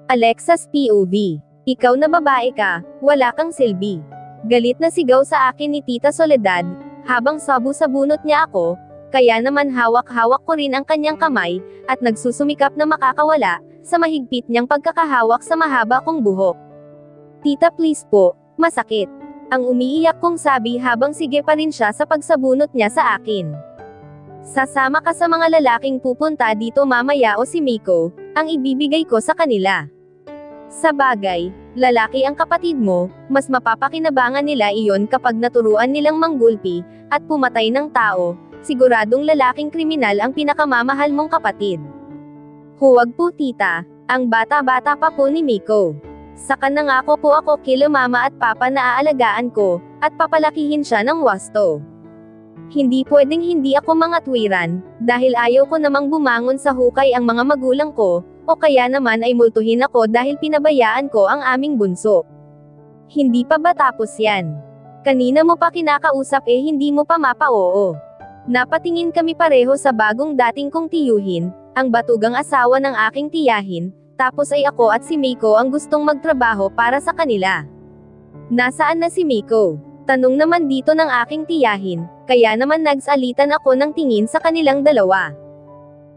Alexa's POV. Ikaw na babae ka, wala kang silbi. Galit na sigaw sa akin ni Tita Soledad, habang sabu-sabunot niya ako, kaya naman hawak-hawak ko rin ang kanyang kamay, at nagsusumikap na makakawala, sa mahigpit niyang pagkakahawak sa mahaba kong buhok. Tita please po, masakit. Ang umiiyak kong sabi habang sige pa rin siya sa pagsabunot niya sa akin. Sasama ka sa mga lalaking pupunta dito mamaya o si Miko, ang ibibigay ko sa kanila. Sa bagay, lalaki ang kapatid mo, mas mapapakinabangan nila iyon kapag naturuan nilang manggulpi, at pumatay ng tao, siguradong lalaking kriminal ang pinakamamahal mong kapatid. Huwag po tita, ang bata-bata pa po ni Miko. Saka nangako po ako kila mama at papa na aalagaan ko, at papalakihin siya ng wasto. Hindi pwedeng hindi ako mangatwiran, dahil ayaw ko namang bumangon sa hukay ang mga magulang ko, o kaya naman ay multuhin ako dahil pinabayaan ko ang aming bunso. Hindi pa ba tapos yan? Kanina mo pa kinakausap hindi mo pa mapa-oo. Napatingin kami pareho sa bagong dating kong tiyuhin, ang batugang asawa ng aking tiyahin, tapos ay ako at si Miko ang gustong magtrabaho para sa kanila. Nasaan na si Miko? Tanong naman dito ng aking tiyahin, kaya naman nagsalitan ako ng tingin sa kanilang dalawa.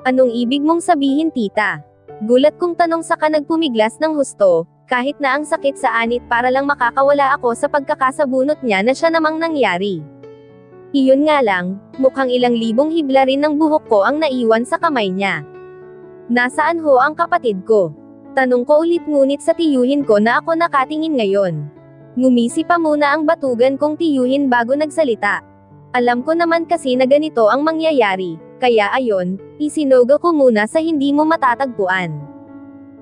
Anong ibig mong sabihin tita? Gulat kong tanong saka nagpumiglas ng husto, kahit na ang sakit sa anit para lang makakawala ako sa pagkakasabunot niya na siya namang nangyari. Iyon nga lang, mukhang ilang libong hibla rin ng buhok ko ang naiwan sa kamay niya. Nasaan ho ang kapatid ko? Tanong ko ulit ngunit sa tiyuhin ko na ako nakatingin ngayon. Ngumisi pa muna ang batugan kong tiyuhin bago nagsalita. Alam ko naman kasi na ganito ang mangyayari, kaya ayon, isinoga ko muna sa hindi mo matatagpuan.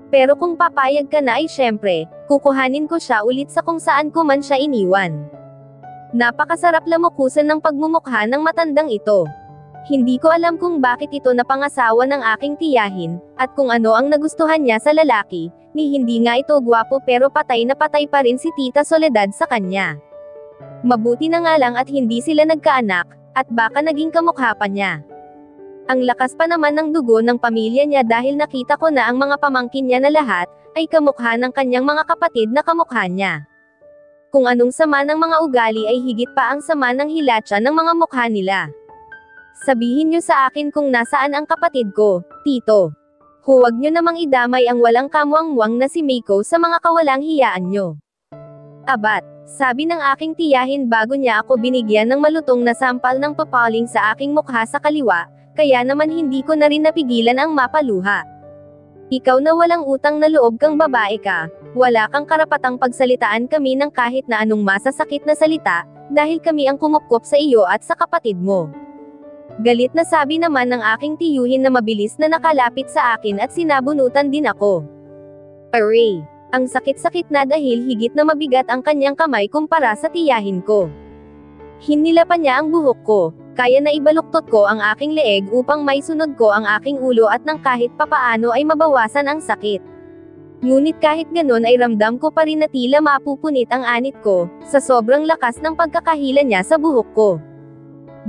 Pero kung papayag ka na ay syempre, kukuhanin ko siya ulit sa kung saan ko man siya iniwan. Napakasarap lamukusan ng pagmumukha ng matandang ito. Hindi ko alam kung bakit ito napangasawa ng aking tiyahin, at kung ano ang nagustuhan niya sa lalaki, ni hindi nga ito gwapo pero patay na patay pa rin si Tita Soledad sa kanya. Mabuti na nga lang at hindi sila nagkaanak, at baka naging kamukha pa niya. Ang lakas pa naman ng dugo ng pamilya niya dahil nakita ko na ang mga pamangkin niya na lahat, ay kamukha ng kanyang mga kapatid na kamukha niya. Kung anong sama ng mga ugali ay higit pa ang sama ng hilatsya ng mga mukha nila. Sabihin niyo sa akin kung nasaan ang kapatid ko, tito. Huwag niyo namang idamay ang walang kamuang-muang na si Miko sa mga kawalang hiyaan niyo. Abat, sabi ng aking tiyahin bago niya ako binigyan ng malutong na sampal ng papaling sa aking mukha sa kaliwa, kaya naman hindi ko na rin napigilan ang mapaluha. Ikaw na walang utang na loob kang babae ka, wala kang karapatang pagsalitaan kami ng kahit na anong masasakit na salita, dahil kami ang kumupkop sa iyo at sa kapatid mo. Galit na sabi naman ng aking tiyuhin na mabilis na nakalapit sa akin at sinabunutan din ako. Aray! Ang sakit-sakit na dahil higit na mabigat ang kanyang kamay kumpara sa tiyahin ko. Hinila pa niya ang buhok ko, kaya na ibaluktot ko ang aking leeg upang maisunod ko ang aking ulo at nang kahit papaano ay mabawasan ang sakit. Ngunit kahit ganon ay ramdam ko pa rin na tila mapupunit ang anit ko, sa sobrang lakas ng pagkakahila niya sa buhok ko.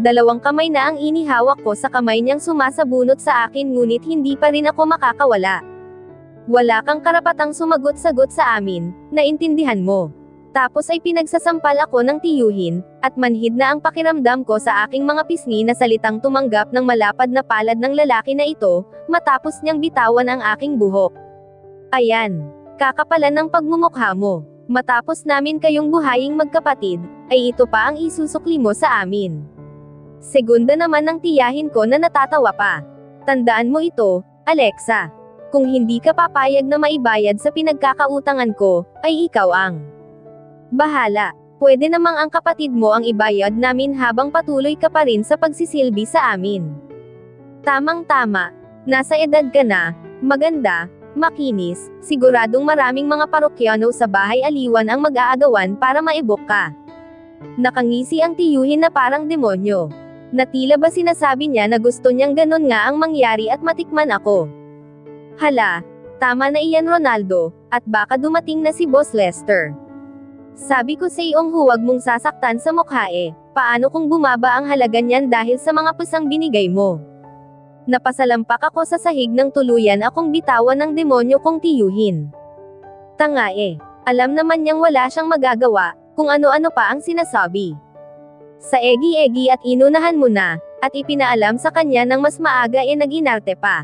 Dalawang kamay na ang inihawak ko sa kamay niyang sumasabunot sa akin ngunit hindi pa rin ako makakawala. Wala kang karapatang sumagot-sagot sa amin, naintindihan mo. Tapos ay pinagsasampal ako ng tiyuhin, at manhid na ang pakiramdam ko sa aking mga pisngi na salitang tumanggap ng malapad na palad ng lalaki na ito, matapos niyang bitawan ang aking buhok. Ayan, kakapalan ng pagmumukha mo. Matapos namin kayong buhaying magkapatid, ay ito pa ang isusukli mo sa amin. Segunda naman ng tiyahin ko na natatawa pa. Tandaan mo ito, Alexa. Kung hindi ka papayag na maibayad sa pinagkakautangan ko, ay ikaw ang bahala. Pwede namang ang kapatid mo ang ibayad namin habang patuloy ka pa rin sa pagsisilbi sa amin. Tamang-tama. Nasa edad ka na, maganda, makinis, siguradong maraming mga parokyano sa bahay aliwan ang mag-aagawan para maibok ka. Nakangisi ang tiyuhin na parang demonyo. Na tila ba sinasabi niya na gusto niyang ganon nga ang mangyari at matikman ako. Hala, tama na iyan Ronaldo, at baka dumating na si Boss Lester. Sabi ko sa iyong huwag mong sasaktan sa mukha paano kung bumaba ang halaga niyan dahil sa mga pusang binigay mo? Napasalampak ako sa sahig ng tuluyan akong bitawan ng demonyo kong tiyuhin. Tanga eh. Alam naman niyang wala siyang magagawa, kung ano-ano pa ang sinasabi. Sa egi-egi at inunahan mo na, at ipinaalam sa kanya ng mas maaga nag-inarte pa.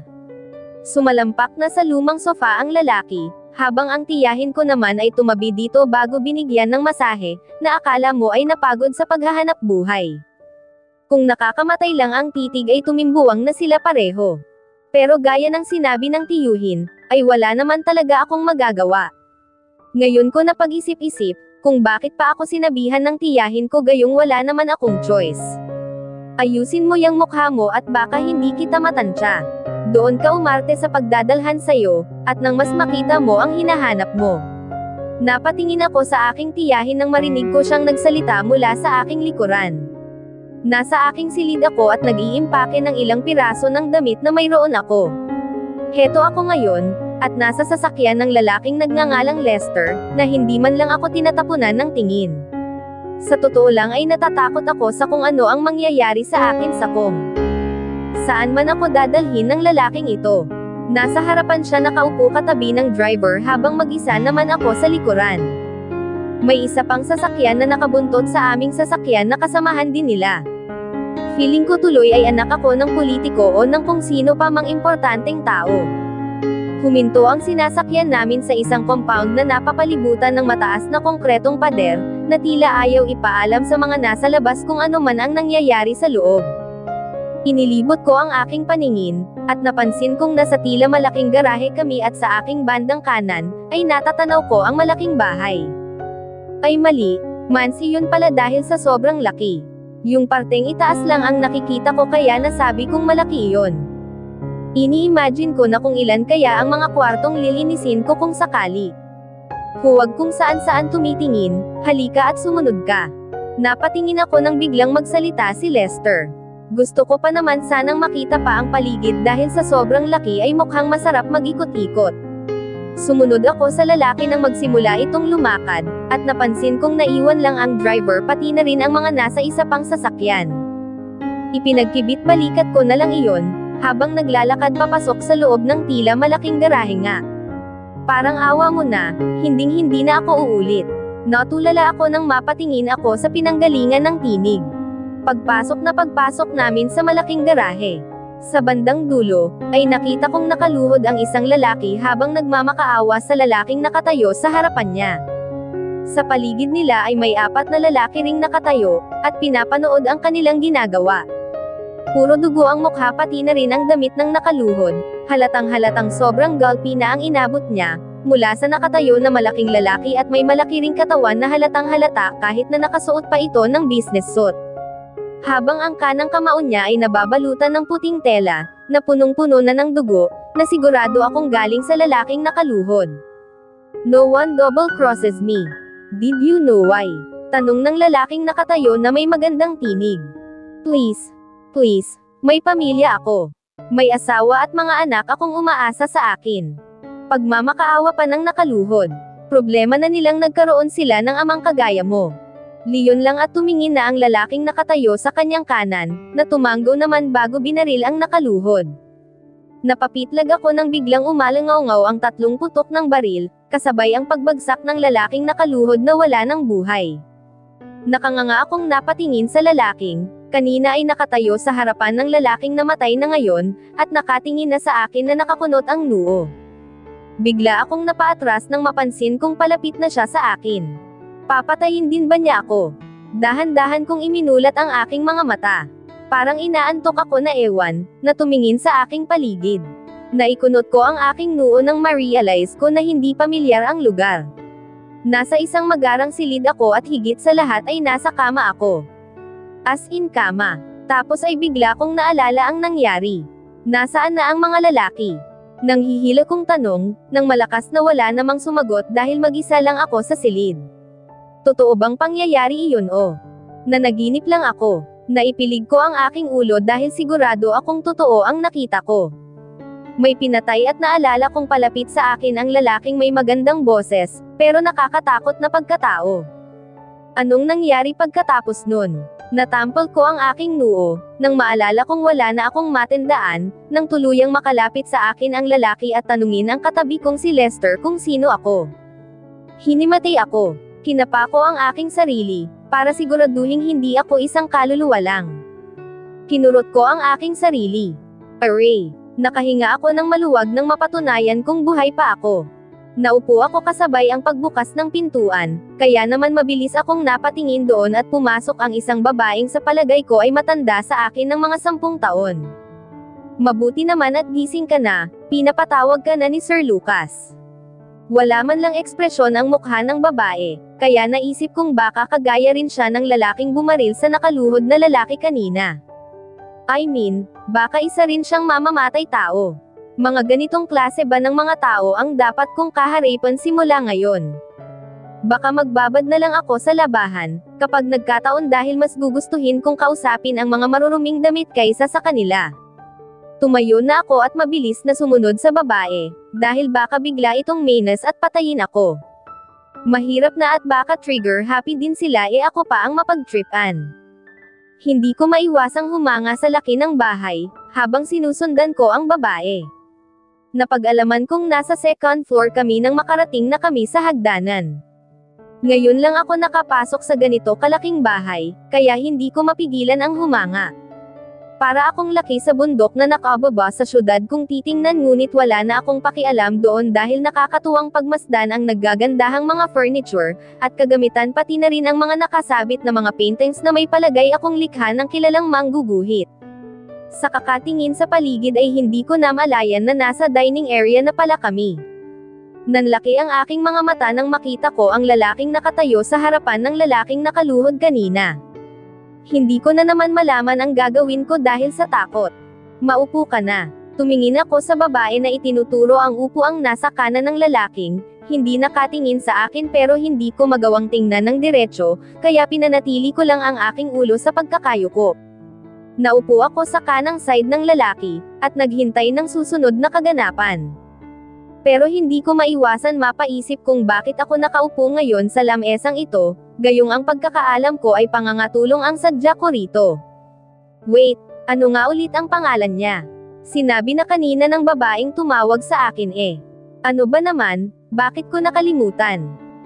Sumalampak na sa lumang sofa ang lalaki, habang ang tiyahin ko naman ay tumabi dito bago binigyan ng masahe, na akala mo ay napagod sa paghahanap buhay. Kung nakakamatay lang ang titig ay tumimbuwang na sila pareho. Pero gaya ng sinabi ng tiyuhin, ay wala naman talaga akong magagawa. Ngayon ko napag-isip-isip, kung bakit pa ako sinabihan ng tiyahin ko gayong wala naman akong choice. Ayusin mo yung mukha mo at baka hindi kita matansya. Doon ka umarte sa pagdadalhan sa'yo, at nang mas makita mo ang hinahanap mo. Napatingin ako sa aking tiyahin nang marinig ko siyang nagsalita mula sa aking likuran. Nasa aking silid ako at nag-iimpake ng ilang piraso ng damit na mayroon ako. Heto ako ngayon, at nasa sasakyan ng lalaking nagngangalang Lester, na hindi man lang ako tinatapunan ng tingin. Sa totoo lang ay natatakot ako sa kung ano ang mangyayari sa akin sa Kong. Saan man ako dadalhin ng lalaking ito. Nasa harapan siya nakaupo katabi ng driver habang mag-isa naman ako sa likuran. May isa pang sasakyan na nakabuntot sa aming sasakyan na kasamahan din nila. Feeling ko tuloy ay anak ako ng politiko o ng kung sino pa mang importanteng tao. Huminto ang sinasakyan namin sa isang compound na napapalibutan ng mataas na konkretong pader, na tila ayaw ipaalam sa mga nasa labas kung ano man ang nangyayari sa loob. Inilibot ko ang aking paningin, at napansin kong nasa tila malaking garahe kami at sa aking bandang kanan, ay natatanaw ko ang malaking bahay. Ay mali, mansi yun pala dahil sa sobrang laki. Yung parteng itaas lang ang nakikita ko kaya nasabi kong malaki iyon. Ini-imagine ko na kung ilan kaya ang mga kwartong lilinisin ko kung sakali. Huwag kung saan-saan tumitingin, halika at sumunod ka. Napatingin ako nang biglang magsalita si Lester. Gusto ko pa naman sanang makita pa ang paligid dahil sa sobrang laki ay mukhang masarap mag-ikot-ikot. Sumunod ako sa lalaki nang magsimula itong lumakad, at napansin kong naiwan lang ang driver pati na rin ang mga nasa isa pang sasakyan. Ipinagkibit balikat ko na lang iyon, habang naglalakad papasok sa loob ng tila malaking garahe nga. Parang awa mo na, hinding-hindi na ako uulit. Natulala ako nang mapatingin ako sa pinanggalingan ng tinig. Pagpasok namin sa malaking garahe. Sa bandang dulo, ay nakita kong nakaluhod ang isang lalaki habang nagmamakaawa sa lalaking nakatayo sa harapan niya. Sa paligid nila ay may 4 na lalaki ring nakatayo, at pinapanood ang kanilang ginagawa. Puro dugo ang mukha pati na rin ang damit ng nakaluhod, halatang-halatang sobrang gulpy na ang inabot niya, mula sa nakatayo na malaking lalaki at may malaki ring katawan na halatang-halata kahit na nakasuot pa ito ng business suit. Habang ang kanang kamao niya ay nababalutan ng puting tela, na punong-puno na ng dugo, na sigurado akong galing sa lalaking nakaluhod. No one double crosses me. Did you know why? Tanong ng lalaking nakatayo na may magandang tinig. Please, may pamilya ako. May asawa at mga anak akong umaasa sa akin. Pagmamakaawa pa ng nakaluhod. Problema na nilang nagkaroon sila ng amang kagaya mo. Liyon lang at tumingin na ang lalaking nakatayo sa kanyang kanan, na tumanggo naman bago binaril ang nakaluhod. Napapitlag ako nang biglang umalangaw-ngaw ang 3 putok ng baril, kasabay ang pagbagsak ng lalaking nakaluhod na wala ng buhay. Nakanganga akong napatingin sa lalaking, kanina ay nakatayo sa harapan ng lalaking namatay na ngayon, at nakatingin na sa akin na nakakunot ang noo. Bigla akong napaatras nang mapansin kong palapit na siya sa akin. Papatayin din ba niya ako? Dahan-dahan kong iminulat ang aking mga mata. Parang inaantok ako na ewan, na tumingin sa aking paligid. Naikunot ko ang aking noo nang ma-realize ko na hindi pamilyar ang lugar. Nasa isang magarang silid ako at higit sa lahat ay nasa kama ako. As in kama. Tapos ay bigla kong naalala ang nangyari. Nasaan na ang mga lalaki? Nang hihila kong tanong, nang malakas na wala namang sumagot dahil mag-isa lang ako sa silid. Totoo bang pangyayari iyon o? Nanaginip lang ako. Naipilig ko ang aking ulo dahil sigurado akong totoo ang nakita ko. May pinatay at naalala kong palapit sa akin ang lalaking may magandang boses, pero nakakatakot na pagkatao. Anong nangyari pagkatapos nun? Natampol ko ang aking noo, nang maalala kong wala na akong matindaan, nang tuluyang makalapit sa akin ang lalaki at tanungin ang katabi kong si Lester kung sino ako. Hinimatay ako. Kinapa ko ang aking sarili, para siguraduhing hindi ako isang kaluluwa lang. Kinurot ko ang aking sarili. Aray! Nakahinga ako ng maluwag nang mapatunayan kung buhay pa ako. Naupo ako kasabay ang pagbukas ng pintuan, kaya naman mabilis akong napatingin doon at pumasok ang isang babaeng sa palagay ko ay matanda sa akin ng mga 10 taon. Mabuti naman at gising ka na, pinapatawag ka na ni Sir Lucas. Wala man lang ekspresyon ang mukha ng babae, kaya naisip kong baka kagaya rin siya ng lalaking bumaril sa nakaluhod na lalaki kanina. I mean, baka isa rin siyang mamamatay tao. Mga ganitong klase ba ng mga tao ang dapat kong kaharipan simula ngayon? Baka magbabad na lang ako sa labahan, kapag nagkataon dahil mas gugustuhin kong kausapin ang mga maruruming damit kaysa sa kanila. Tumayo na ako at mabilis na sumunod sa babae, dahil baka bigla itong menas at patayin ako. Mahirap na at baka trigger happy din sila ako pa ang mapagtripan. Hindi ko maiwasang humanga sa laki ng bahay, habang sinusundan ko ang babae. Napag-alaman kong nasa 2nd floor kami nang makarating na kami sa hagdanan. Ngayon lang ako nakapasok sa ganito kalaking bahay, kaya hindi ko mapigilan ang humanga. Para akong laki sa bundok na nakababa sa syudad kung titingnan ngunit wala na akong pakialam doon dahil nakakatuwang pagmasdan ang naggagandahang mga furniture, at kagamitan pati na rin ang mga nakasabit na mga paintings na may palagay akong likha ng kilalang mangguguhit. Sa kakatingin sa paligid ay hindi ko na malayan na nasa dining area na pala kami. Nanlaki ang aking mga mata nang makita ko ang lalaking nakatayo sa harapan ng lalaking nakaluhod kanina. Hindi ko na naman malaman ang gagawin ko dahil sa takot. Maupo ka na. Tumingin ako sa babae na itinuturo ang upuang nasa kanan ng lalaking, hindi nakatingin sa akin pero hindi ko magawang tingnan ng diretso, kaya pinanatili ko lang ang aking ulo sa pagkakayuko. Naupo ako sa kanang side ng lalaki, at naghintay ng susunod na kaganapan. Pero hindi ko maiwasan mapaisip kung bakit ako nakaupo ngayon sa lamesang ito, gayong ang pagkakaalam ko ay pangangatulong ang sadya ko rito. Wait, ano nga ulit ang pangalan niya? Sinabi na kanina ng babaeng tumawag sa akin Ano ba naman, bakit ko nakalimutan?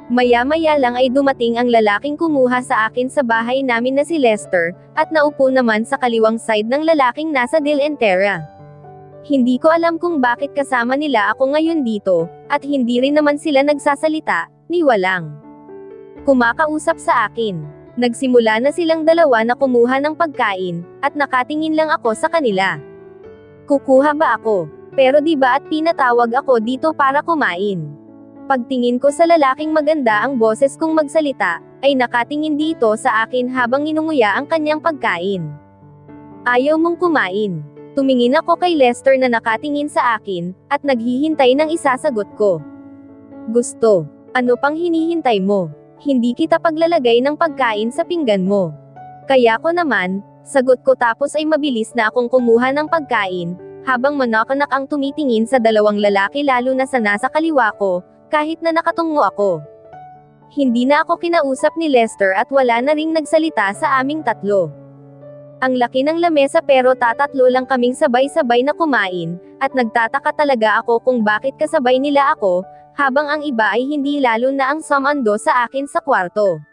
Maya-maya lang ay dumating ang lalaking kumuha sa akin sa bahay namin na si Lester, at naupo naman sa kaliwang side ng lalaking nasa Dilentera. Hindi ko alam kung bakit kasama nila ako ngayon dito, at hindi rin naman sila nagsasalita, ni walang kumakausap sa akin. Nagsimula na silang dalawa na kumuha ng pagkain, at nakatingin lang ako sa kanila. Kukuha ba ako? Pero di ba at pinatawag ako dito para kumain? Pagtingin ko sa lalaking maganda ang boses kong magsalita, ay nakatingin dito sa akin habang inunguya ang kanyang pagkain. Ayaw mong kumain? Tumingin ako kay Lester na nakatingin sa akin, at naghihintay ng isasagot ko. Gusto. Ano pang hinihintay mo? Hindi kita paglalagay ng pagkain sa pinggan mo. Kaya ko naman, sagot ko tapos ay mabilis na akong kumuha ng pagkain, habang manakanak ang tumitingin sa dalawang lalaki lalo na sa nasa kaliwa ko, kahit na nakatungo ako. Hindi na ako kinausap ni Lester at wala na ring nagsalita sa aming tatlo. Ang laki ng lamesa pero tatatlo lang kaming sabay-sabay na kumain, at nagtataka talaga ako kung bakit kasabay nila ako, habang ang iba ay hindi lalo na ang sumando sa akin sa kwarto.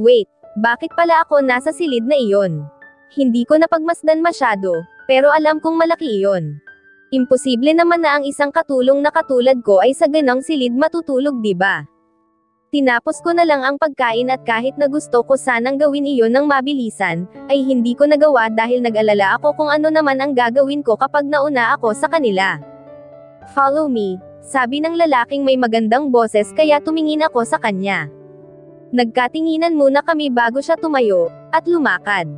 Wait, bakit pala ako nasa silid na iyon? Hindi ko napagmasdan masyado, pero alam kong malaki iyon. Imposible naman na ang isang katulong na katulad ko ay sa ganong silid matutulog, diba? Tinapos ko na lang ang pagkain at kahit na gusto ko sanang gawin iyon ng mabilisan, ay hindi ko nagawa dahil nag-alala ako kung ano naman ang gagawin ko kapag nauna ako sa kanila. Follow me, sabi ng lalaking may magandang boses kaya tumingin ako sa kanya. Nagkatinginan muna kami bago siya tumayo, at lumakad.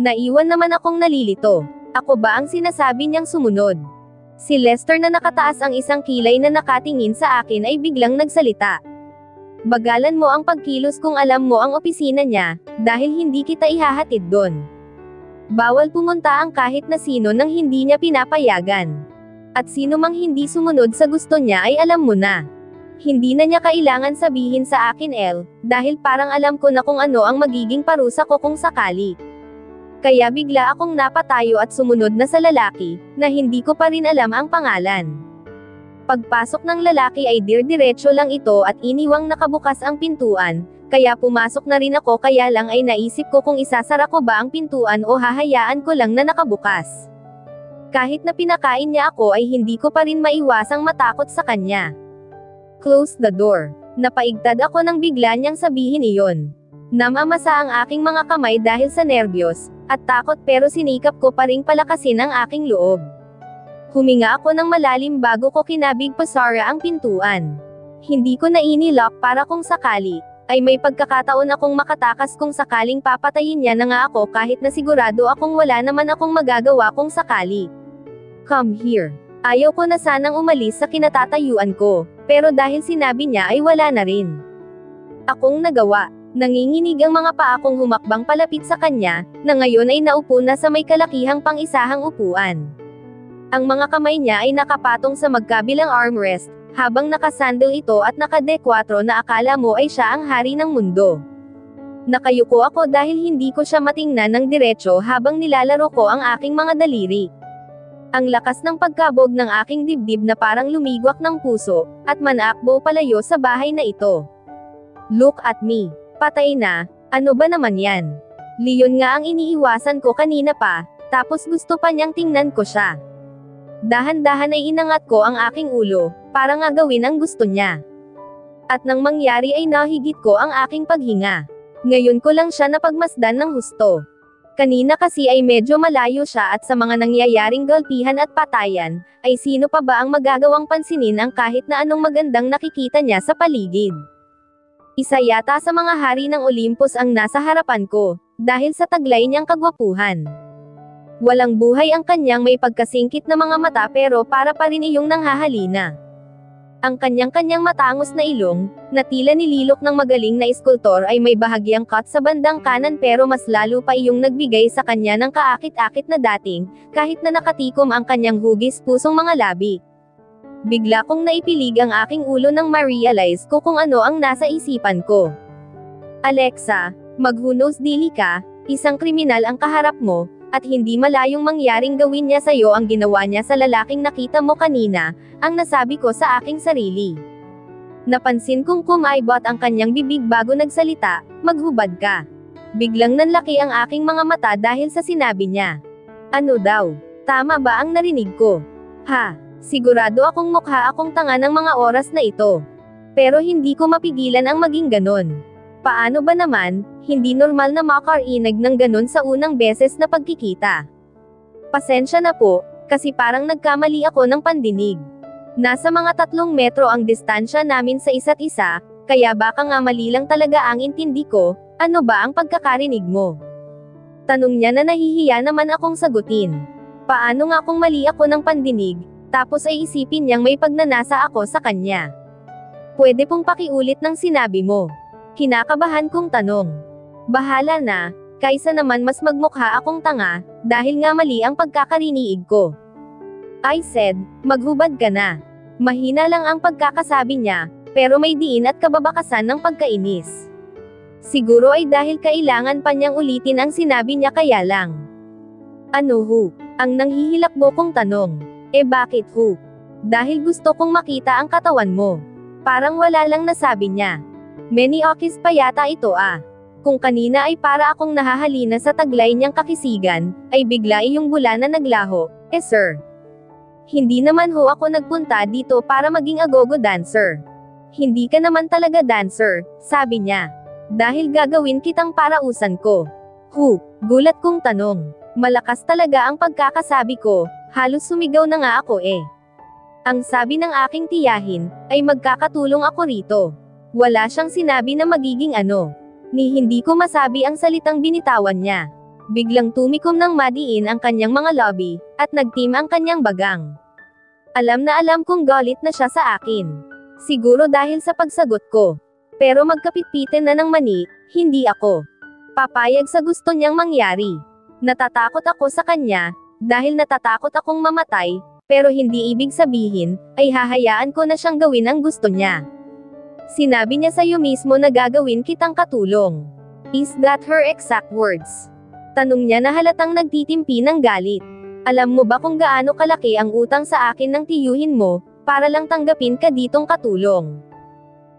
Naiwan naman akong nalilito. Ako ba ang sinasabi niyang sumunod? Si Lester na nakataas ang isang kilay na nakatingin sa akin ay biglang nagsalita. Bagalan mo ang pagkilos kung alam mo ang opisina niya, dahil hindi kita ihahatid doon. Bawal pumunta ang kahit na sino nang hindi niya pinapayagan. At sino mang hindi sumunod sa gusto niya ay alam mo na. Hindi na niya kailangan sabihin sa akin dahil parang alam ko na kung ano ang magiging parusa ko kung sakali. Kaya bigla akong napatayo at sumunod na sa lalaki, na hindi ko pa rin alam ang pangalan. Pagpasok ng lalaki ay diretso lang ito at iniwang nakabukas ang pintuan, kaya pumasok na rin ako kaya lang ay naisip ko kung isasara ko ba ang pintuan o hahayaan ko lang na nakabukas. Kahit na pinakain niya ako ay hindi ko pa rin maiwasang matakot sa kanya. Close the door. Napaigtad ako nang bigla niyang sabihin iyon. Namamasa ang aking mga kamay dahil sa nerbiyos, at takot pero sinikap ko pa ring palakasin ang aking loob. Huminga ako ng malalim bago ko kinabig pasara ang pintuan. Hindi ko na inilock para kung sakali, ay may pagkakataon akong makatakas kung sakaling papatayin niya na nga ako kahit na sigurado akong wala naman akong magagawa kung sakali. Come here. Ayaw ko na sanang umalis sa kinatatayuan ko, pero dahil sinabi niya ay wala na rin akong nagawa. Nanginginig ang mga paa kong humakbang palapit sa kanya, na ngayon ay naupo na sa may kalakihang pang-isahang upuan. Ang mga kamay niya ay nakapatong sa magkabilang armrest, habang nakasandal ito at naka-D4 na akala mo ay siya ang hari ng mundo. Nakayuko ako dahil hindi ko siya matingnan ng diretso habang nilalaro ko ang aking mga daliri. Ang lakas ng pagkabog ng aking dibdib na parang lumigwak ng puso, at manakbo palayo sa bahay na ito. Look at me. Patay na, ano ba naman yan? Leon nga ang iniiwasan ko kanina pa, tapos gusto pa niyang tingnan ko siya. Dahan-dahan ay inangat ko ang aking ulo, para nga gawin ang gusto niya. At nang mangyari ay nahigit ko ang aking paghinga. Ngayon ko lang siya napagmasdan ng husto. Kanina kasi ay medyo malayo siya at sa mga nangyayaring galpihan at patayan, ay sino pa ba ang magagawang pansinin ang kahit na anong magandang nakikita niya sa paligid. Isa yata sa mga hari ng Olympus ang nasa harapan ko, dahil sa taglay niyang kagwapuhan. Walang buhay ang kanyang may pagkasingkit na mga mata pero para pa rin iyong nanghahalina. Ang kanyang matangos na ilong, na tila nililok ng magaling na iskultor ay may bahagyang cut sa bandang kanan pero mas lalo pa iyong nagbigay sa kanya ng kaakit-akit na dating, kahit na nakatikom ang kanyang hugis pusong mga labi. Bigla kong naipilig ang aking ulo nang ma-realize ko kung ano ang nasa isipan ko. Alexa, maghunos dili ka, isang kriminal ang kaharap mo, at hindi malayong mangyaring gawin niya sa'yo ang ginawa niya sa lalaking nakita mo kanina, ang nasabi ko sa aking sarili. Napansin kong kumaibot ang kanyang bibig bago nagsalita, maghubad ka. Biglang nanlaki ang aking mga mata dahil sa sinabi niya. Ano daw? Tama ba ang narinig ko? Ha? Sigurado akong mukha akong tanga ng mga oras na ito. Pero hindi ko mapigilan ang maging ganon. Paano ba naman, hindi normal na makarinig ng ganon sa unang beses na pagkikita. Pasensya na po, kasi parang nagkamali ako ng pandinig. Nasa mga 3 metro ang distansya namin sa isa't isa, kaya baka nga mali lang talaga ang intindi ko, ano ba ang pagkakarinig mo? Tanong niya na nahihiya naman akong sagutin. Paano nga kung mali ako ng pandinig? Tapos ay isipin niyang may pagnanasa ako sa kanya. Pwede pong pakiulit ng sinabi mo. Kinakabahan kong tanong. Bahala na, kaysa naman mas magmukha akong tanga, dahil nga mali ang pagkakariniig ko. I said, maghubad ka na. Mahina lang ang pagkakasabi niya, pero may diin at kababakasan ng pagkainis. Siguro ay dahil kailangan pa niyang ulitin ang sinabi niya kaya lang. Ano ho? Ang nanghihilakbo kong tanong. Bakit ho? Dahil gusto kong makita ang katawan mo. Parang wala lang nasabi niya. Many okis pa yata ito ah. Kung kanina ay para akong nahahalina sa taglay niyang kakisigan, ay bigla iyong bula na naglaho. Sir. Hindi naman ho ako nagpunta dito para maging agogo dancer. Hindi ka naman talaga dancer, sabi niya. Dahil gagawin kitang parausan ko. Gulat kong tanong. Malakas talaga ang pagkakasabi ko, halos sumigaw na nga ako eh. Ang sabi ng aking tiyahin, ay magkakatulong ako rito. Wala siyang sinabi na magiging ano. Ni hindi ko masabi ang salitang binitawan niya. Biglang tumikom ng madiin ang kanyang mga lobby, at nagtim ang kanyang bagang. Alam na alam kong galit na siya sa akin. Siguro dahil sa pagsagot ko. Pero magkapitpitin na ng mani, hindi ako papayag sa gusto niyang mangyari. Natatakot ako sa kanya, dahil natatakot akong mamatay, pero hindi ibig sabihin, ay hahayaan ko na siyang gawin ang gusto niya. Sinabi niya sa'yo mismo na gagawin kitang katulong. Is that her exact words? Tanong niya na halatang nagtitimpi ng galit. Alam mo ba kung gaano kalaki ang utang sa akin ng tiyuhin mo, para lang tanggapin ka ditong katulong.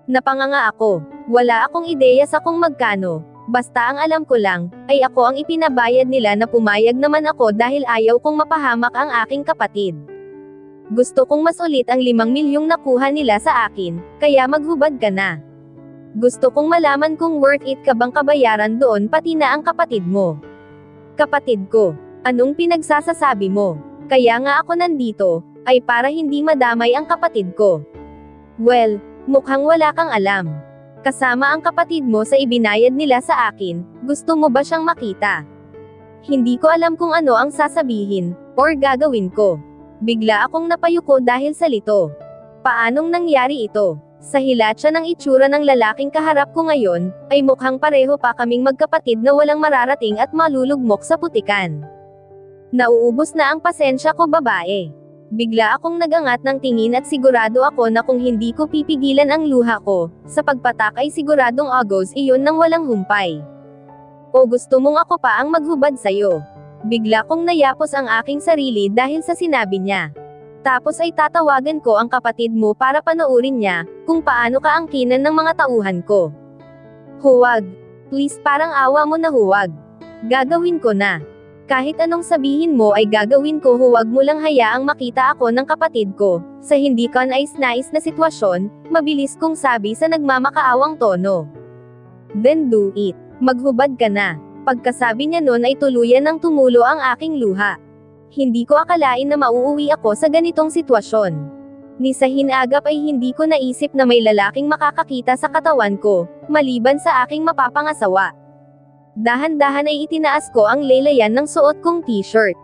Napanganga ako. Wala akong ideya sa kung magkano. Basta ang alam ko lang, ay ako ang ipinabayad nila na pumayag naman ako dahil ayaw kong mapahamak ang aking kapatid. Gusto kong mas ulit ang 5 milyong nakuha nila sa akin, kaya maghubad ka na. Gusto kong malaman kung worth it ka bang kabayaran doon pati na ang kapatid mo. Kapatid ko, anong pinagsasasabi mo? Kaya nga ako nandito, ay para hindi madamay ang kapatid ko. Well, mukhang wala kang alam. Kasama ang kapatid mo sa ibinayad nila sa akin, gusto mo ba siyang makita? Hindi ko alam kung ano ang sasabihin, or gagawin ko. Bigla akong napayuko dahil sa lito. Paanong nangyari ito? Sa hilatsya ng itsura ng lalaking kaharap ko ngayon, ay mukhang pareho pa kaming magkapatid na walang mararating at malulugmok sa putikan. Nauubos na ang pasensya ko babae. Bigla akong nagangat ng tingin at sigurado ako na kung hindi ko pipigilan ang luha ko, sa pagpatak ay siguradong agos iyon ng walang humpay. O gusto mong ako pa ang maghubad sa'yo? Bigla kong nayapos ang aking sarili dahil sa sinabi niya. Tapos ay tatawagan ko ang kapatid mo para panoorin niya, kung paano ka angkinan ng mga tauhan ko. Huwag. Please parang awa mo na huwag. Gagawin ko na. Kahit anong sabihin mo ay gagawin ko, huwag mo lang hayaang makita ako ng kapatid ko. Sa hindi kanais-nais na sitwasyon, mabilis kong sabi sa nagmamakaawang tono. Then do it. Maghubad ka na. Pagkasabi niya nun ay tuluyan ng tumulo ang aking luha. Hindi ko akalain na mauuwi ako sa ganitong sitwasyon. Ni sa hinagap ay hindi ko naisip na may lalaking makakakita sa katawan ko, maliban sa aking mapapangasawa. Dahan-dahan ay itinaas ko ang lelayan ng suot kong t-shirt.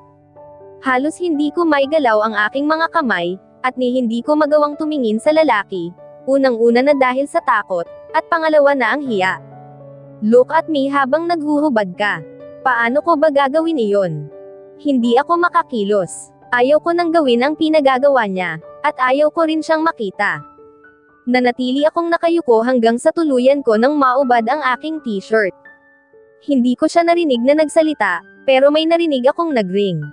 Halos hindi ko maigalaw ang aking mga kamay, at ni hindi ko magawang tumingin sa lalaki, unang-una na dahil sa takot, at pangalawa na ang hiya. Look at me habang naghuhubad ka. Paano ko ba gagawin iyon? Hindi ako makakilos. Ayaw ko nang gawin ang pinagagawa niya, at ayaw ko rin siyang makita. Nanatili akong nakayuko hanggang sa tuluyan ko nang maubad ang aking t-shirt. Hindi ko siya narinig na nagsalita, pero may narinig akong nagring.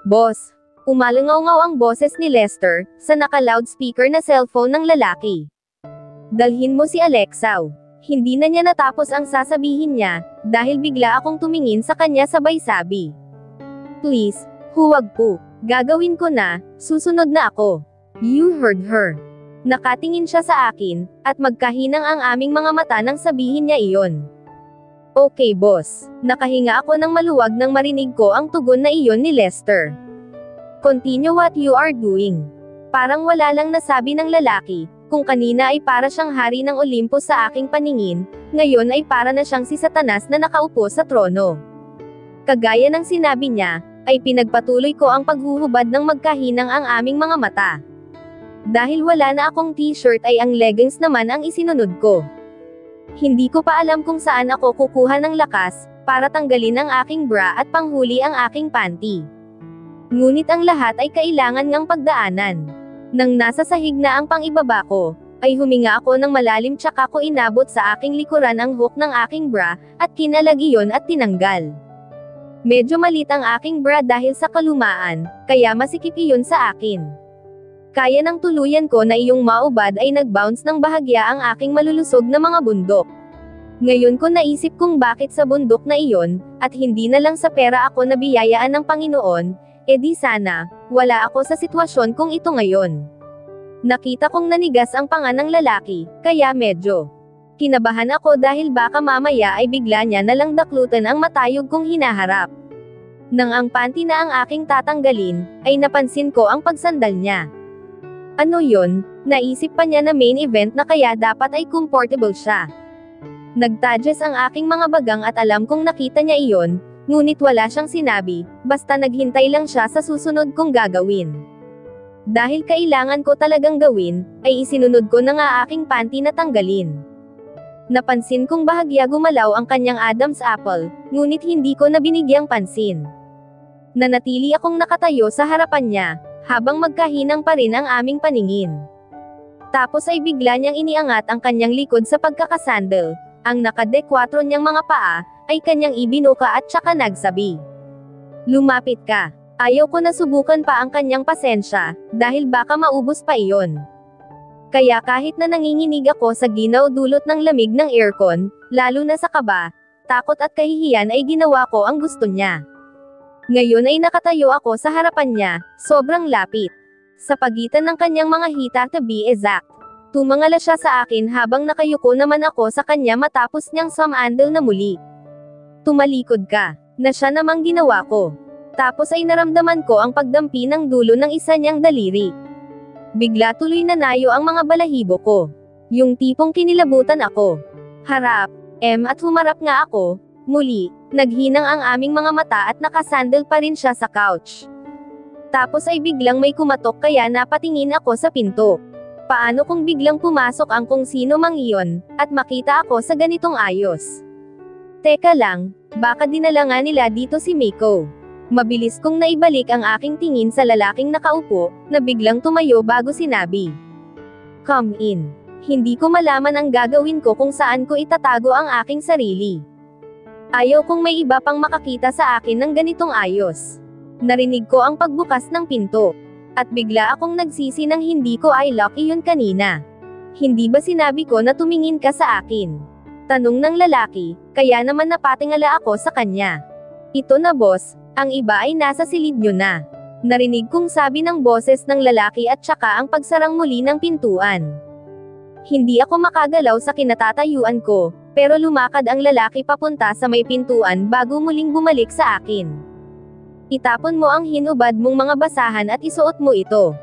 Boss. Umalangaw-ngaw ang boses ni Lester, sa naka-loudspeaker na cellphone ng lalaki. Dalhin mo si Alexaw. Hindi na niya natapos ang sasabihin niya, dahil bigla akong tumingin sa kanya sabay sabi. Please, huwag po. Gagawin ko na, susunod na ako. You heard her. Nakatingin siya sa akin, at magkahinang ang aming mga mata nang sabihin niya iyon. Okay boss. Nakahinga ako ng maluwag nang marinig ko ang tugon na iyon ni Lester. Continue what you are doing. Parang wala lang nasabi ng lalaki, kung kanina ay para siyang hari ng Olympus sa aking paningin, ngayon ay para na siyang si Satanas na nakaupo sa trono. Kagaya ng sinabi niya, ay pinagpatuloy ko ang paghuhubad ng magkahinang ang aming mga mata. Dahil wala na akong t-shirt ay ang leggings naman ang isinunod ko. Hindi ko pa alam kung saan ako kukuha ng lakas, para tanggalin ang aking bra at panghuli ang aking panty. Ngunit ang lahat ay kailangan ngang pagdaanan. Nang nasa sahig na ang pangibaba ko, ay huminga ako ng malalim tsaka ko inabot sa aking likuran ang hook ng aking bra, at kinalag iyon at tinanggal. Medyo malit ang aking bra dahil sa kalumaan, kaya masikip iyon sa akin. Kaya ng tuluyan ko na iyong maubad ay nag-bounce ng bahagya ang aking malulusog na mga bundok. Ngayon ko naisip kung bakit sa bundok na iyon, at hindi na lang sa pera ako nabiyayaan ng Panginoon, edi sana, wala ako sa sitwasyon kung ito ngayon. Nakita kong nanigas ang panga ng lalaki, kaya medyo kinabahan ako dahil baka mamaya ay bigla niya nalang daklutan ang matayog kong hinaharap. Nang ang panty na ang aking tatanggalin, ay napansin ko ang pagsandal niya. Ano yon? Naisip pa niya na main event na kaya dapat ay comfortable siya. Nagtadges ang aking mga bagang at alam kong nakita niya iyon, ngunit wala siyang sinabi, basta naghintay lang siya sa susunod kong gagawin. Dahil kailangan ko talagang gawin, ay isinunod ko na nga aking panty na tanggalin. Napansin kong bahagya gumalaw ang kanyang Adam's apple, ngunit hindi ko na binigyang pansin. Nanatili akong nakatayo sa harapan niya, habang magkahinang pa rin ang aming paningin. Tapos ay bigla niyang iniangat ang kanyang likod sa pagkakasandal, ang nakadekwatro niyang mga paa, ay kanyang ibinuka at saka nagsabi. Lumapit ka. Ayaw ko na subukan pa ang kanyang pasensya, dahil baka maubos pa iyon. Kaya kahit na nanginginig ako sa ginaw dulot ng lamig ng aircon, lalo na sa kaba, takot at kahihiyan ay ginawa ko ang gusto niya. Ngayon ay nakatayo ako sa harapan niya, sobrang lapit. Sa pagitan ng kanyang mga hita to be exact. Tumangala siya sa akin habang nakayuko naman ako sa kanya matapos niyang sumandal na muli. Tumalikod ka, na siya namang ginawa ko. Tapos ay naramdaman ko ang pagdampi ng dulo ng isa niyang daliri. Bigla tuloy na nayo ang mga balahibo ko. Yung tipong kinilabutan ako. Harap, at humarap nga ako. Muli, naghinang ang aming mga mata at nakasandal pa rin siya sa couch. Tapos ay biglang may kumatok kaya napatingin ako sa pinto. Paano kung biglang pumasok ang kung sino mang iyon, at makita ako sa ganitong ayos? Teka lang, baka dinala nga nila dito si Miko. Mabilis kong naibalik ang aking tingin sa lalaking nakaupo, na biglang tumayo bago sinabi. Come in. Hindi ko malaman ang gagawin ko kung saan ko itatago ang aking sarili. Ayaw kong may iba pang makakita sa akin ng ganitong ayos. Narinig ko ang pagbukas ng pinto. At bigla akong nagsisi nang hindi ko I lock iyon kanina. Hindi ba sinabi ko na tumingin ka sa akin? Tanong ng lalaki, kaya naman napatingala ako sa kanya. Ito na boss, ang iba ay nasa silid nyo na. Narinig kong sabi ng boses ng lalaki at saka ang pagsarang muli ng pintuan. Hindi ako makagalaw sa kinatatayuan ko, pero lumakad ang lalaki papunta sa may pintuan bago muling bumalik sa akin. Itapon mo ang hinubad mong mga basahan at isuot mo ito.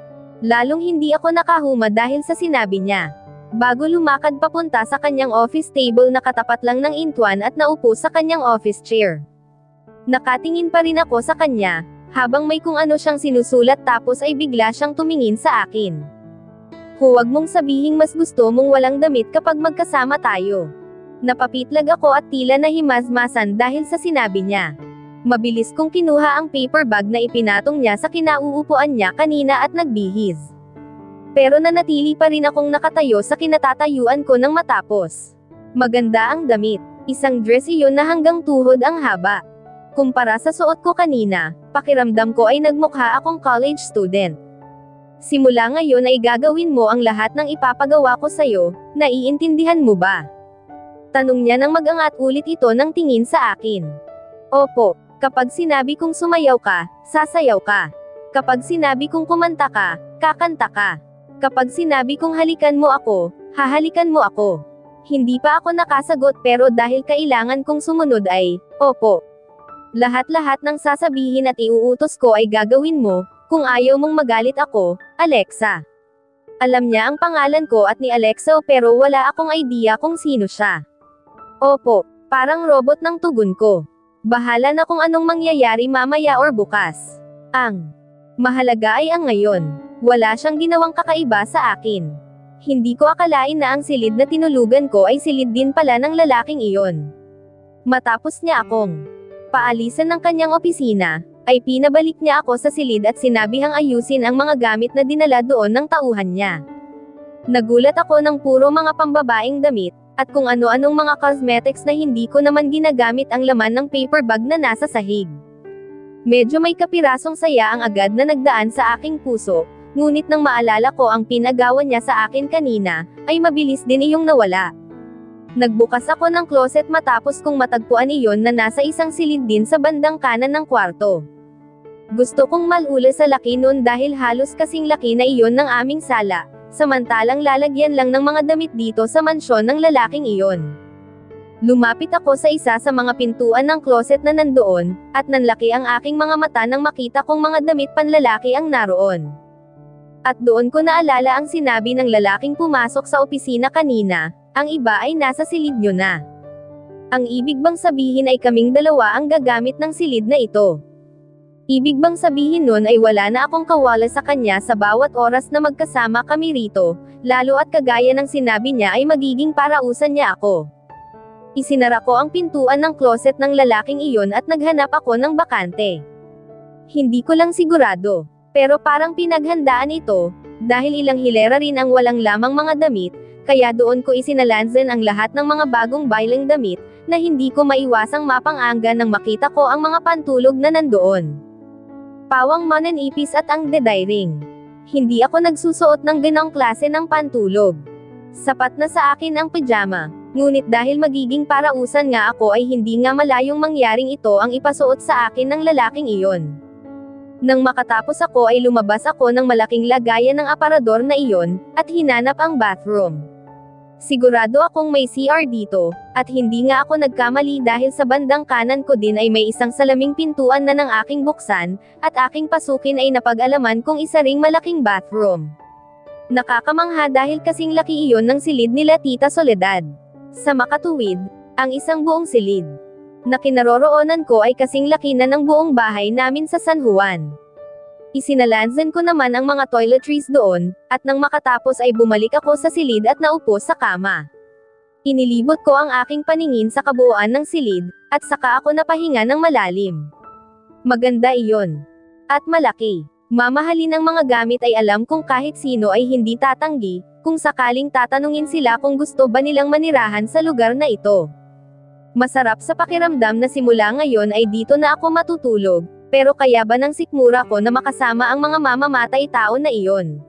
Lalong hindi ako nakahuma dahil sa sinabi niya. Bago lumakad papunta sa kanyang office table na katapat lang ng intuan at naupo sa kanyang office chair. Nakatingin pa rin ako sa kanya, habang may kung ano siyang sinusulat tapos ay bigla siyang tumingin sa akin. Huwag mong sabihing mas gusto mong walang damit kapag magkasama tayo. Napapitlag ako at tila nahimasmasan dahil sa sinabi niya. Mabilis kong kinuha ang paper bag na ipinatong niya sa kinauupuan niya kanina at nagbihis. Pero nanatili pa rin akong nakatayo sa kinatatayuan ko nang matapos. Maganda ang damit, isang dress iyon na hanggang tuhod ang haba. Kumpara sa suot ko kanina, pakiramdam ko ay nagmukha akong college student. Simula ngayon ay gagawin mo ang lahat ng ipapagawa ko sa'yo, naiintindihan mo ba? Tanong niya nang mag-angat ulit ito ng tingin sa akin. Opo, kapag sinabi kong sumayaw ka, sasayaw ka. Kapag sinabi kong kumanta ka, kakanta ka. Kapag sinabi kong halikan mo ako, hahalikan mo ako. Hindi pa ako nakasagot pero dahil kailangan kong sumunod ay, opo. Lahat-lahat ng sasabihin at iuutos ko ay gagawin mo, kung ayaw mong magalit ako, Alexa. Alam niya ang pangalan ko at ni Alexa pero wala akong idea kung sino siya. Opo, parang robot ng tugon ko. Bahala na kung anong mangyayari mamaya or bukas. Ang mahalaga ay ang ngayon. Wala siyang ginawang kakaiba sa akin. Hindi ko akalain na ang silid na tinulugan ko ay silid din pala ng lalaking iyon. Matapos niya akong paalisan ng kanyang opisina, ay pinabalik niya ako sa silid at sinabihang ayusin ang mga gamit na dinala doon ng tauhan niya. Nagulat ako ng puro mga pambabaeng damit, at kung ano-anong mga cosmetics na hindi ko naman ginagamit ang laman ng paper bag na nasa sahig. Medyo may kapirasong saya ang agad na nagdaan sa aking puso, ngunit nang maalala ko ang pinagawa niya sa akin kanina, ay mabilis din iyong nawala. Nagbukas ako ng closet matapos kong matagpuan iyon na nasa isang silid din sa bandang kanan ng kwarto. Gusto kong malula sa laki nun dahil halos kasing laki na iyon ng aming sala, samantalang lalagyan lang ng mga damit dito sa mansyon ng lalaking iyon. Lumapit ako sa isa sa mga pintuan ng closet na nandoon, at nanlaki ang aking mga mata nang makita kong mga damit panlalaki ang naroon. At doon ko naalala ang sinabi ng lalaking pumasok sa opisina kanina, ang iba ay nasa silid nyo na. Ang ibig bang sabihin ay kaming dalawa ang gagamit ng silid na ito? Ibig bang sabihin nun ay wala na akong kawala sa kanya sa bawat oras na magkasama kami rito, lalo at kagaya ng sinabi niya ay magiging parausan niya ako. Isinara ko ang pintuan ng closet ng lalaking iyon at naghanap ako ng bakante. Hindi ko lang sigurado, pero parang pinaghandaan ito, dahil ilang hilera rin ang walang lamang mga damit, kaya doon ko isinalansan ang lahat ng mga bagong bailing damit, na hindi ko maiwasang mapanganga nang makita ko ang mga pantulog na nandoon. pawang mananipis at ang dediring. Hindi ako nagsusuot ng ganong klase ng pantulog. Sapat na sa akin ang pajama. Ngunit dahil magiging parausan nga ako ay hindi nga malayong mangyaring ito ang ipasuot sa akin ng lalaking iyon. Nang makatapos ako ay lumabas ako ng malaking lagayan ng aparador na iyon, at hinanap ang bathroom. Sigurado akong may CR dito, at hindi nga ako nagkamali dahil sa bandang kanan ko din ay may isang salaming pintuan na ng aking buksan, at aking pasukin ay napag-alaman kong isa ring malaking bathroom. Nakakamangha dahil kasing laki iyon ng silid nila Tita Soledad. Sa makatuwid, ang isang buong silid na kinaroroonan ko ay kasing laki na ng buong bahay namin sa San Juan. Isinalansan ko naman ang mga toiletries doon, at nang makatapos ay bumalik ako sa silid at naupo sa kama. Inilibot ko ang aking paningin sa kabuuan ng silid, at saka ako napahinga ng malalim. Maganda iyon. At malaki. Mamahalin ang mga gamit ay alam kong kahit sino ay hindi tatanggi, kung sakaling tatanungin sila kung gusto ba nilang manirahan sa lugar na ito. Masarap sa pakiramdam na simula ngayon ay dito na ako matutulog, pero kaya ba ng sikmura ko na makasama ang mga mamamatay tao na iyon?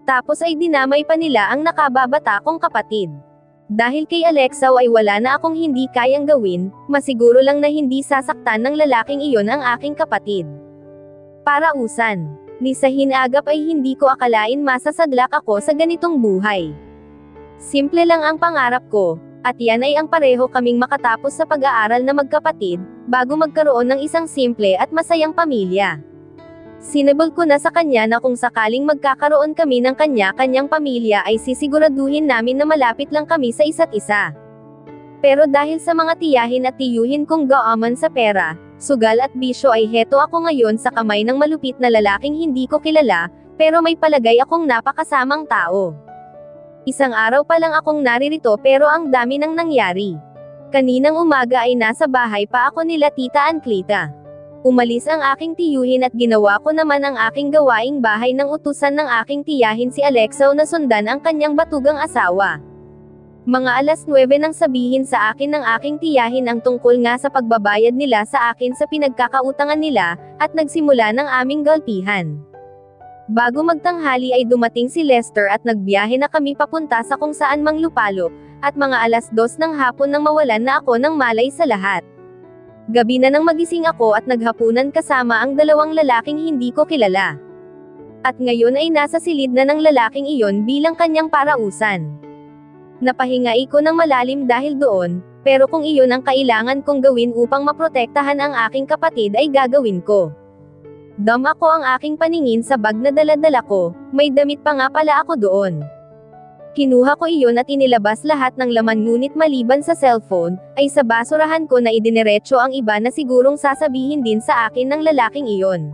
Tapos ay dinamay pa nila ang nakababata kong kapatid. Dahil kay Alexao ay wala na akong hindi kayang gawin, masiguro lang na hindi sasaktan ng lalaking iyon ang aking kapatid. Parausan. Ni sa hinagap ay hindi ko akalain masasadlak ako sa ganitong buhay. Simple lang ang pangarap ko, at yan ay ang pareho kaming makatapos sa pag-aaral na magkapatid, bago magkaroon ng isang simple at masayang pamilya. Sinabol ko na sa kanya na kung sakaling magkakaroon kami ng kanya-kanyang pamilya ay sisiguraduhin namin na malapit lang kami sa isa't isa. Pero dahil sa mga tiyahin at tiyuhin kong gaaman sa pera, sugal at bisyo ay heto ako ngayon sa kamay ng malupit na lalaking hindi ko kilala, pero may palagay akong napakasamang tao. Isang araw pa lang akong naririto pero ang dami nang nangyari. Kaninang umaga ay nasa bahay pa ako nila Tita Anclita. Umalis ang aking tiyuhin at ginawa ko naman ang aking gawaing bahay ng utusan ng aking tiyahin si Alexao na sundan ang kanyang batugang asawa. Mga 9:00 nang sabihin sa akin ng aking tiyahin ang tungkol nga sa pagbabayad nila sa akin sa pinagkakautangan nila, at nagsimula ng aming galpihan. Bago magtanghali ay dumating si Lester at nagbiyahe na kami papunta sa kung saan mang lupalop, at mga 2:00 ng hapon nang mawalan na ako ng malay sa lahat. Gabi na nang magising ako at naghapunan kasama ang dalawang lalaking hindi ko kilala. At ngayon ay nasa silid na ng lalaking iyon bilang kanyang parausan. Napahingai ko ng malalim dahil doon, pero kung iyon ang kailangan kong gawin upang maprotektahan ang aking kapatid ay gagawin ko. Dam ako ang aking paningin sa bag na dala-dala ko, may damit pa nga pala ako doon. Kinuha ko iyon at inilabas lahat ng laman ngunit maliban sa cellphone, ay sa basurahan ko na idiniretso ang iba na sigurong sasabihin din sa akin ng lalaking iyon.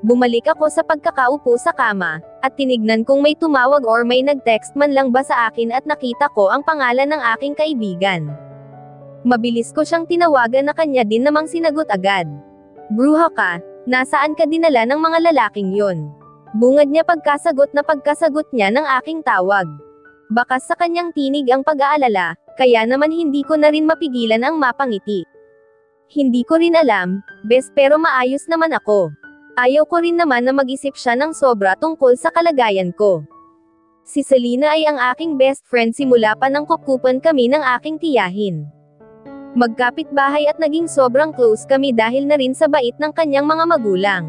Bumalik ako sa pagkakaupo sa kama, at tinignan kung may tumawag or may nag-text man lang ba sa akin at nakita ko ang pangalan ng aking kaibigan. Mabilis ko siyang tinawagan na kanya din namang sinagot agad. Bruha ka, nasaan ka dinala ng mga lalaking yon? Bungad niya pagkasagot niya ng aking tawag. Bakas sa kanyang tinig ang pag-aalala, kaya naman hindi ko na rin mapigilan ang mapangiti. Hindi ko rin alam, bes pero maayos naman ako. Ayaw ko rin naman na mag-isip siya ng sobra tungkol sa kalagayan ko. Si Selena ay ang aking best friend simula pa nang kukupan kami ng aking tiyahin. Magkapit-bahay at naging sobrang close kami dahil na rin sa bait ng kanyang mga magulang.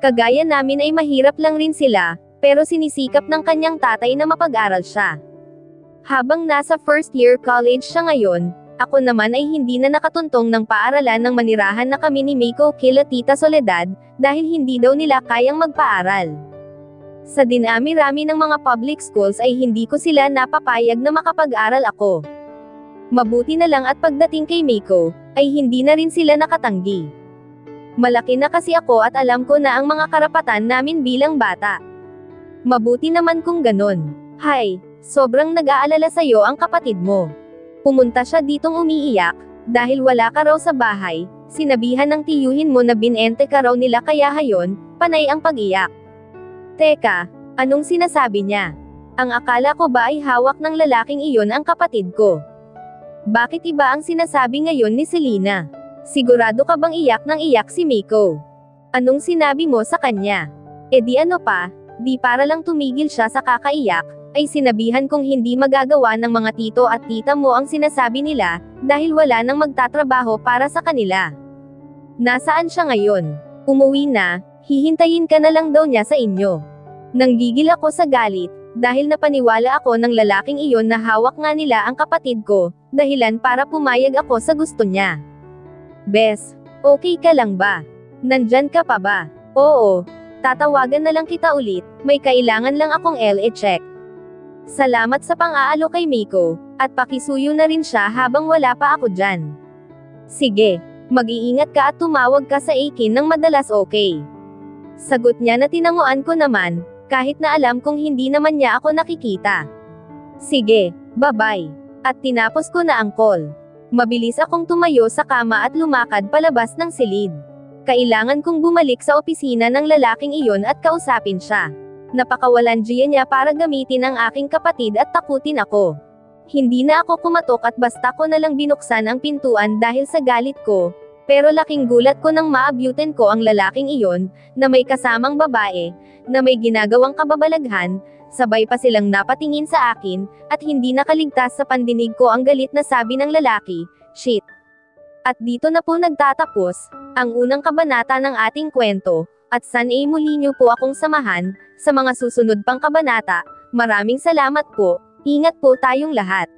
Kagaya namin ay mahirap lang rin sila, pero sinisikap ng kanyang tatay na mapag-aral siya. Habang nasa first year college siya ngayon, ako naman ay hindi na nakatuntong ng paaralan nang manirahan na kami ni Miko kila Tita Soledad, dahil hindi daw nila kayang magpaaral. Sa dinami-rami ng mga public schools ay hindi ko sila napapayag na makapag-aral ako. Mabuti na lang at pagdating kay Miko, ay hindi na rin sila nakatanggi. Malaki na kasi ako at alam ko na ang mga karapatan namin bilang bata. Mabuti naman kung ganon. Hay, sobrang nag-aalala sa'yo ang kapatid mo. Pumunta siya ditong umiiyak, dahil wala ka raw sa bahay, sinabihan ng tiyuhin mo na binente ka raw nila kaya hayon, panay ang pag-iyak. Teka, anong sinasabi niya? Ang akala ko ba ay hawak ng lalaking iyon ang kapatid ko? Bakit iba ang sinasabi ngayon ni Selena? Sigurado ka bang iyak ng iyak si Miko? Anong sinabi mo sa kanya? E di ano pa, di para lang tumigil siya sa kakaiyak, ay sinabihan kong hindi magagawa ng mga tito at tita mo ang sinasabi nila, dahil wala nang magtatrabaho para sa kanila. Nasaan siya ngayon? Umuwi na, hihintayin ka na lang daw niya sa inyo. Nanggigil ako sa galit, dahil napaniwala ako ng lalaking iyon na hawak nga nila ang kapatid ko, dahilan para pumayag ako sa gusto niya. Bes, okay ka lang ba? Nandyan ka pa ba? Oo, tatawagan na lang kita ulit, may kailangan lang akong LE check. Salamat sa pang-aalo kay Miko, at pakisuyo na rin siya habang wala pa ako dyan. Sige, mag-iingat ka at tumawag ka sa akin ng madalas, okay? Sagot niya na tinanguan ko naman, kahit na alam kong hindi naman niya ako nakikita. Sige, bye-bye. At tinapos ko na ang call. Mabilis akong tumayo sa kama at lumakad palabas ng silid. Kailangan kong bumalik sa opisina ng lalaking iyon at kausapin siya. Napakawalandiya niya para gamitin ang aking kapatid at takutin ako. Hindi na ako kumatok at basta ko na lang binuksan ang pintuan dahil sa galit ko. Pero laking gulat ko nang maabyutin ko ang lalaking iyon, na may kasamang babae, na may ginagawang kababalaghan, sabay pa silang napatingin sa akin, at hindi nakaligtas sa pandinig ko ang galit na sabi ng lalaki, "Shit." At dito na po nagtatapos, ang unang kabanata ng ating kwento, at sana'y muli niyo po akong samahan, sa mga susunod pang kabanata. Maraming salamat po, ingat po tayong lahat.